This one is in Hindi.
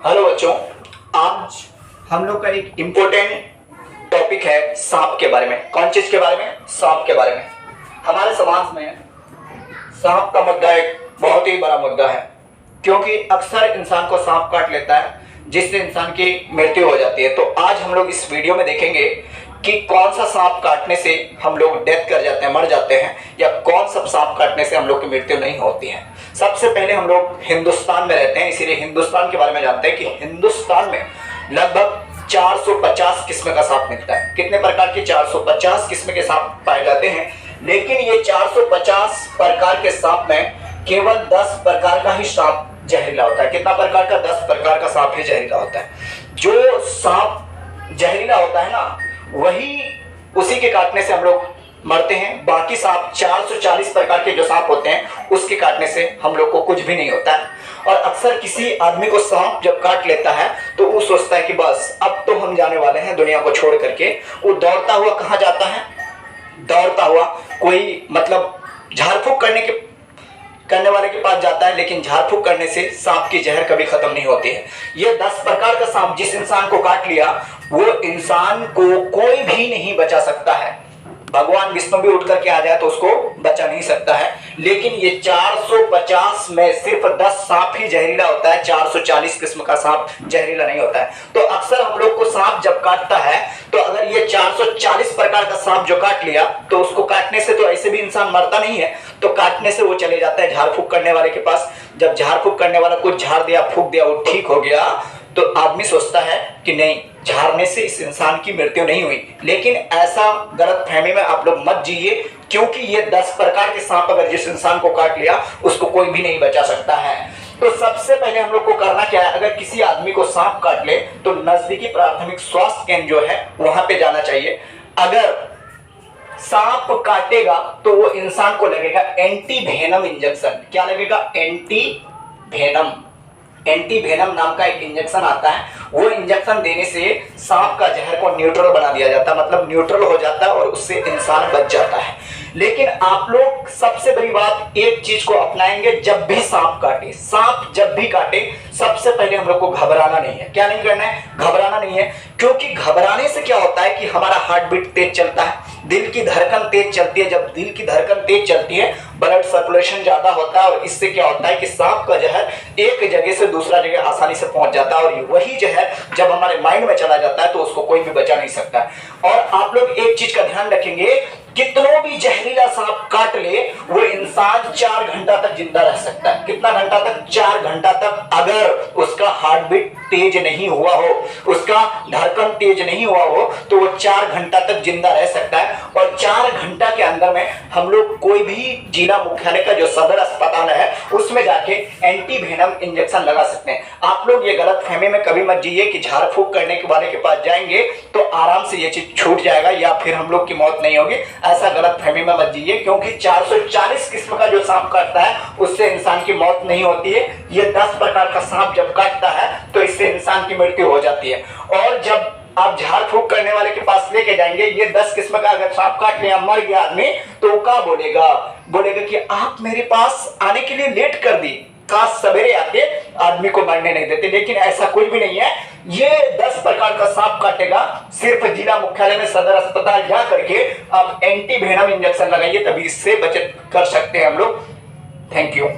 हेलो बच्चों, आज हम लोग का एक इम्पोर्टेंट टॉपिक है सांप के बारे में। कौन चीज के बारे में? सांप के बारे में। हमारे समाज में सांप का मुद्दा एक बहुत ही बड़ा मुद्दा है, क्योंकि अक्सर इंसान को सांप काट लेता है जिससे इंसान की मृत्यु हो जाती है। तो आज हम लोग इस वीडियो में देखेंगे कि कौन सा सांप काटने से हम लोग डेथ कर जाते हैं, मर जाते हैं, या कौन सा सांप काटने से हम लोग की मृत्यु नहीं होती है। सबसे पहले हम लोग हिंदुस्तान में रहते हैं, इसीलिए हिंदुस्तान के बारे में जानते हैं कि हिंदुस्तान में लगभग 450 किस्म का सांप मिलता है। कितने प्रकार के? 450 किस्म के सांप पाए जाते हैं। लेकिन ये 450 प्रकार के सांप में केवल 10 प्रकार का ही सांप जहरीला होता है। कितना प्रकार का? 10 प्रकार का सांप ही जहरीला होता है। जो सांप जहरीला होता है ना, वही उसी के काटने से हम लोग मरते हैं। बाकी सांप 440 प्रकार के जो सांप होते हैं उसके काटने से हम लोग को कुछ भी नहीं होता है। और अक्सर किसी आदमी को सांप जब काट लेता है तो वो सोचता है कि बस अब तो हम जाने वाले हैं दुनिया को छोड़ करके। वो दौड़ता हुआ कहाँ जाता है? दौड़ता हुआ कोई झाड़ फूक करने वाले के पास जाता है, लेकिन झाड़ फूक करने से सांप की जहर कभी खत्म नहीं होती है। ये 10 प्रकार का सांप जिस इंसान को काट लिया, वो इंसान को कोई भी नहीं बचा सकता है। भगवान विष्णु भी उठ करके आ जाए तो उसको बचा नहीं सकता है। लेकिन ये 450 में सिर्फ 10 सांप ही जहरीला होता है, 440 किस्म का सांप जहरीला नहीं होता है। तो अक्सर हम लोग को सांप जब काटता है तो अगर ये 440 प्रकार का सांप जो काट लिया तो उसको काटने से तो ऐसे भी इंसान मरता नहीं है, तो काटने से वो चले जाता है झाड़ फूक करने वाले के पास। जब झाड़ फूक करने वाला कुछ झाड़ दिया, फूक दिया, वो ठीक हो गया, तो आदमी सोचता है कि नहीं, झाड़ने से इस इंसान की मृत्यु नहीं हुई। लेकिन ऐसा गलत फहमी में आप लोग मत जिए, क्योंकि ये 10 प्रकार के सांप अगर जिस इंसान को काट लिया उसको कोई भी नहीं बचा सकता है। तो सबसे पहले हम लोग को करना क्या है? अगर किसी आदमी को सांप काट ले तो नजदीकी प्राथमिक स्वास्थ्य केंद्र जो है वहां पे जाना चाहिए। अगर सांप काटेगा तो वो इंसान को लगेगा एंटी वेनम इंजेक्शन। क्या लगेगा? एंटी वेनम नाम का एक इंजेक्शन आता है। वो इंजेक्शन देने से सांप का जहर को न्यूट्रल बना दिया जाता है, मतलब न्यूट्रल हो जाता है और उससे इंसान बच जाता है। लेकिन आप लोग सबसे बड़ी बात, एक चीज को अपनाएंगे, जब भी सांप जब भी काटे, सबसे पहले हम लोग को घबराना नहीं है। क्या नहीं करना है? घबराना नहीं है। क्योंकि घबराने से क्या होता है कि हमारा हार्ट बीट तेज चलता है, दिल की धड़कन तेज चलती है। जब दिल की धड़कन तेज चलती है, ब्लड सर्कुलेशन ज्यादा होता है और इससे क्या होता है कि सांप का जहर एक जगह से दूसरा जगह आसानी से पहुंच जाता है। और वही जहर जब हमारे माइंड में चला जाता है तो उसको कोई भी बचा नहीं सकता। और आप लोग एक चीज का ध्यान रखेंगे, कितनों भी जहरीला सांप काट ले वो इंसान 4 घंटा तक जिंदा रह सकता है। कितना घंटा तक? 4 घंटा तक। अगर उसका हार्ट बीट तेज नहीं हुआ हो, उसका धड़कन तेज नहीं हुआ हो, तो वो 4 घंटा तक जिंदा रह सकता है। और 4 घंटा के अंदर में हम लोग कोई भी जिला मुख्यालय का जो सदर अस्पताल है उसमें जाके एंटी वेनम इंजेक्शन लगा सकते हैं। आप लोग ये गलत फहमी में कभी मत जिए कि झाड़ फूक करने के वाले के पास जाएंगे तो आराम से ये चीज छूट जाएगा या फिर हम लोग की मौत नहीं होगी। ऐसा गलत फहमी में मत जिए, क्योंकि 440 किस्म का जो सांप काटता है उससे इंसान की मौत नहीं होती है। ये 10 प्रकार का सांप जब काटता है तो इससे इंसान की मृत्यु हो जाती है। और जब आप झाड़ फूक करने वाले के पास लेके जाएंगे, ये 10 किस्म का अगर सांप काट लिया, मर गया आदमी, तो वो क्या बोलेगा कि आप मेरे पास आने के लिए लेट कर दी, काश सवेरे आके आदमी को मरने नहीं देते। लेकिन ऐसा कुछ भी नहीं है। ये 10 प्रकार का सांप काटेगा, सिर्फ जिला मुख्यालय में सदर अस्पताल जा करके आप एंटी वेनम इंजेक्शन लगाइए, तभी इससे बचत कर सकते हैं हम लोग। Thank you.